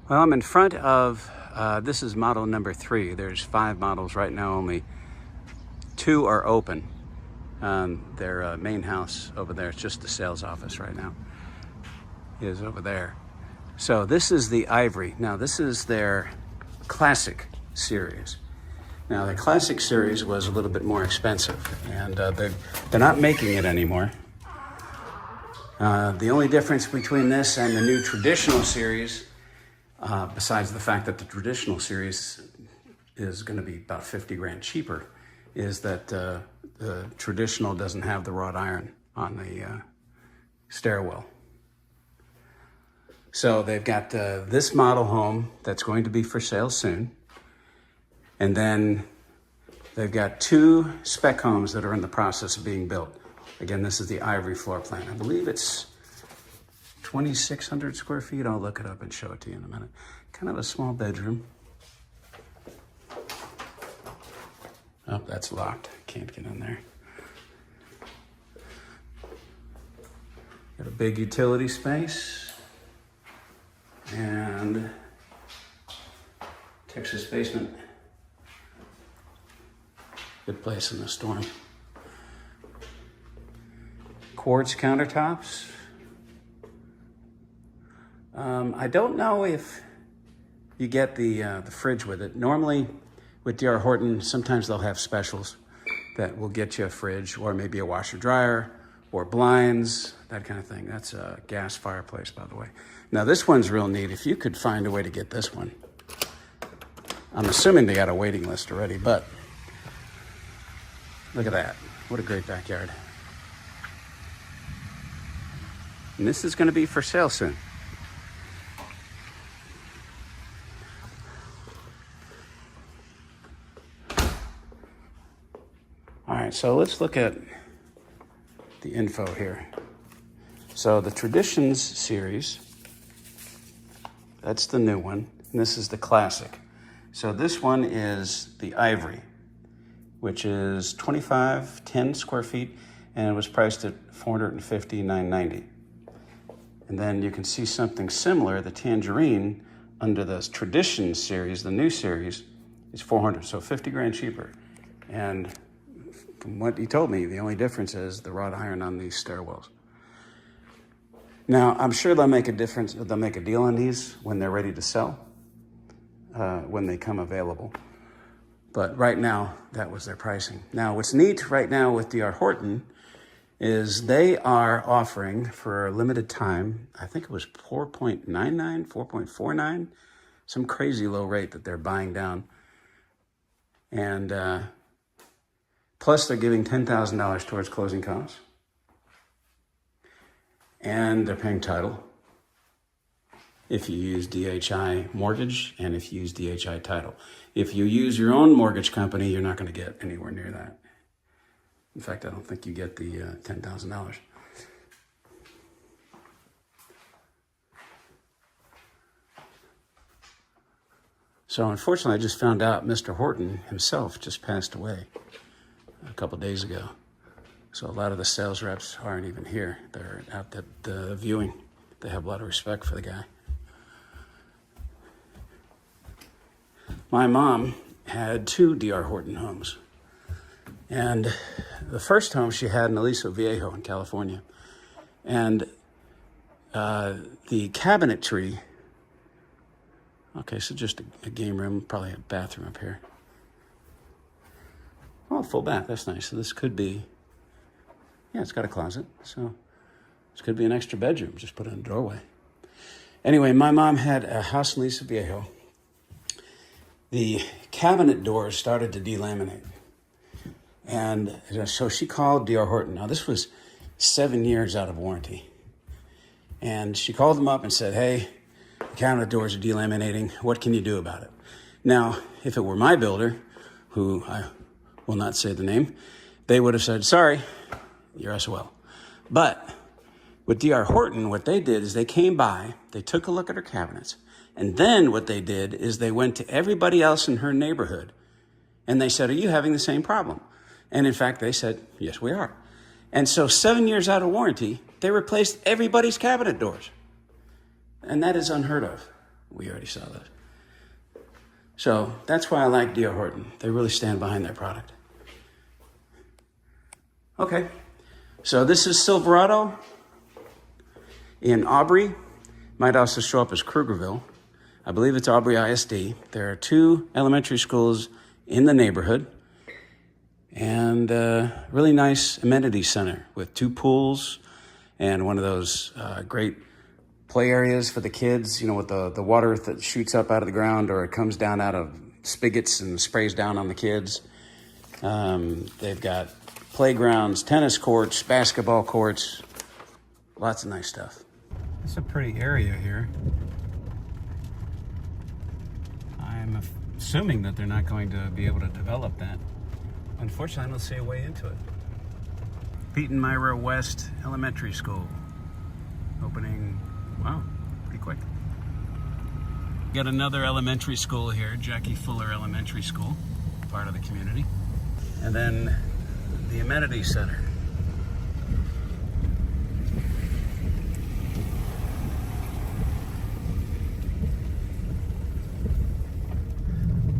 Well, I'm in front of, this is model number 3. There's 5 models right now, only 2 are open. Their main house over there, it's just the sales office right now, is over there. So this is the Ivory. Now this is their Classic series. Now the Classic series was a little bit more expensive, and they're not making it anymore. The only difference between this and the new Traditional series, besides the fact that the Traditional series is going to be about 50 grand cheaper, is that the Traditional doesn't have the wrought iron on the stairwell. So they've got this model home that's going to be for sale soon. And then they've got 2 spec homes that are in the process of being built. Again, this is the Ivory floor plan. I believe it's 2,600 square feet. I'll look it up and show it to you in a minute. Kind of a small bedroom. Oh, that's locked. Can't get in there. Got a big utility space. And Texas basement. Good place in the storm. Quartz countertops. I don't know if you get the fridge with it. Normally with D.R. Horton, sometimes they'll have specials that will get you a fridge or maybe a washer dryer or blinds, that kind of thing. That's a gas fireplace, by the way. Now this one's real neat. If you could find a way to get this one. I'm assuming they got a waiting list already, but look at that. What a great backyard. And this is going to be for sale soon. All right, so let's look at the info here. So the Traditions series, that's the new one, and this is the Classic. So this one is the Ivory, which is 2,510 square feet, and it was priced at $459.90. And then you can see something similar, the Tangerine, under the Tradition series, the new series, is 400, so 50 grand cheaper. And from what he told me, the only difference is the wrought iron on these stairwells. Now, I'm sure they'll make a difference, they'll make a deal on these when they're ready to sell, when they come available. But right now, that was their pricing. Now, what's neat right now with D.R. Horton is they are offering for a limited time, I think it was 4.99, 4.49, some crazy low rate that they're buying down. And plus they're giving $10,000 towards closing costs. And they're paying title if you use DHI mortgage and if you use DHI title. If you use your own mortgage company, you're not going to get anywhere near that. In fact, I don't think you get the $10,000. So unfortunately, I just found out Mr. Horton himself just passed away a couple days ago. So a lot of the sales reps aren't even here. They're out at the viewing. They have a lot of respect for the guy. My mom had 2 D.R. Horton homes. And the first home she had in Aliso Viejo in California. And the cabinetry, okay, so just a game room, probably a bathroom up here. Oh, full bath, that's nice. So this could be, yeah, it's got a closet. So this could be an extra bedroom, just put it in a doorway. Anyway, my mom had a house in Aliso Viejo. The cabinet doors started to delaminate. And so she called D.R. Horton. Now, this was 7 years out of warranty. And she called them up and said, hey, the cabinet doors are delaminating. What can you do about it? Now, if it were my builder, who I will not say the name, they would have said, sorry, you're SOL. But with D.R. Horton, what they did is they came by, they took a look at her cabinets, and then what they did is they went to everybody else in her neighborhood, and they said, are you having the same problem? And in fact, they said, yes, we are. And so 7 years out of warranty, they replaced everybody's cabinet doors. And that is unheard of. We already saw that. So that's why I like D.R. Horton. They really stand behind their product. Okay, so this is Silverado in Aubrey. Might also show up as Krugerville. I believe it's Aubrey ISD. There are 2 elementary schools in the neighborhood, and a really nice amenity center with 2 pools and one of those great play areas for the kids, you know, with the water that shoots up out of the ground or it comes down out of spigots and sprays down on the kids. They've got playgrounds, tennis courts, basketball courts, lots of nice stuff. It's a pretty area here. I'm assuming that they're not going to be able to develop that. Unfortunately, I don't see a way into it. Peyton Myra West Elementary School. Opening, wow, pretty quick. Got another elementary school here, Jackie Fuller Elementary School, part of the community. And then the amenity center.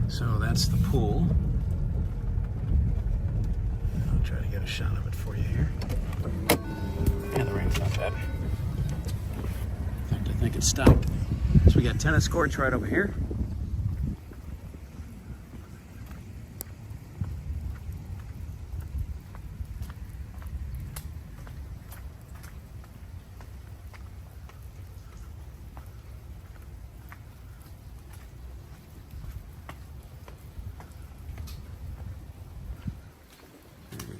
So that's the pool. I'll try to get a shot of it for you here. Yeah, the rain's not bad. In fact, I think it's stopped. So we got tennis courts right over here.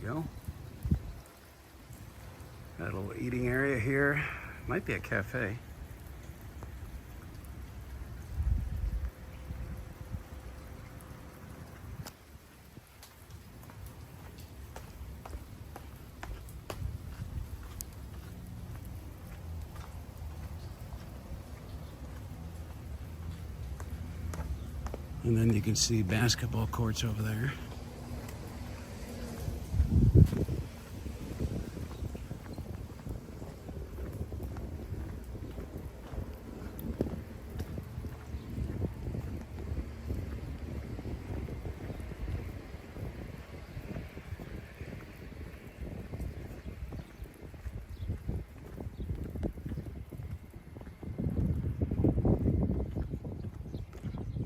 Go. Got a little eating area here. Might be a cafe. And then you can see basketball courts over there.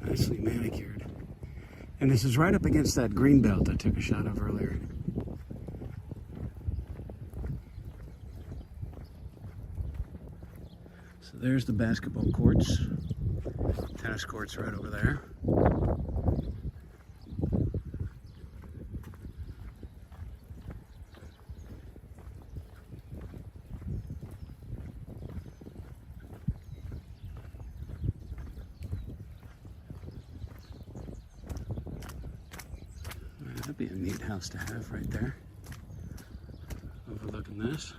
Nicely manicured. And this is right up against that green belt I took a shot of earlier. So there's the basketball courts. Tennis courts right over there. That'd be a neat house to have right there, overlooking this.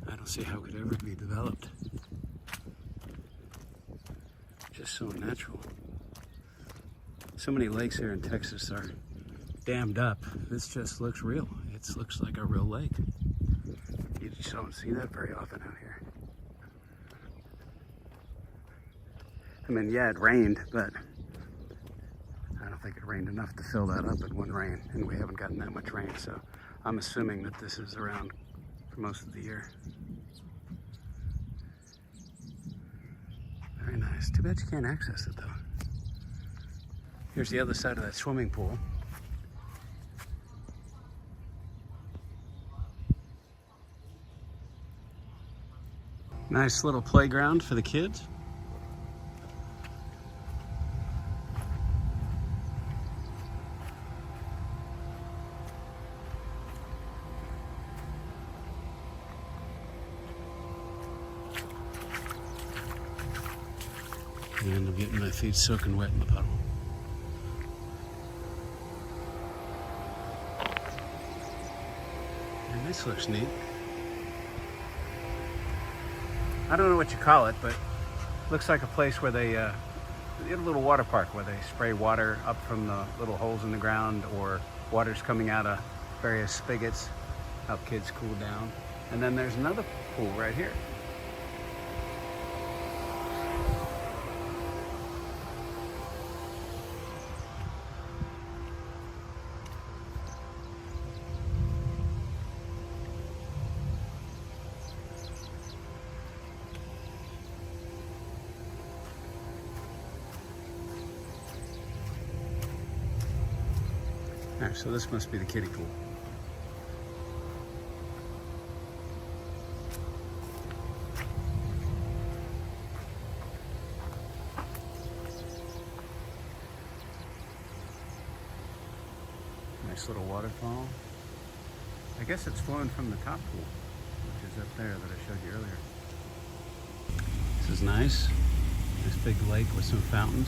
I don't see how it could ever be developed. Just so natural. So many lakes here in Texas are dammed up. This just looks real. It looks like a real lake. You just don't see that very often out here. I mean, yeah, it rained, but I don't think it rained enough to fill that up in one rain, and we haven't gotten that much rain, so I'm assuming that this is around for most of the year. Very nice. Too bad you can't access it, though. Here's the other side of that swimming pool. Nice little playground for the kids. And I'm getting my feet soaking wet in the puddle. And this looks neat. I don't know what you call it, but it looks like a place where they get a little water park where they spray water up from the little holes in the ground, or water's coming out of various spigots, help kids cool down. And then there's another pool right here. right, so this must be the kiddie pool. Nice little waterfall. I guess it's flowing from the top pool, which is up there that I showed you earlier. This is nice. This big lake with some fountains.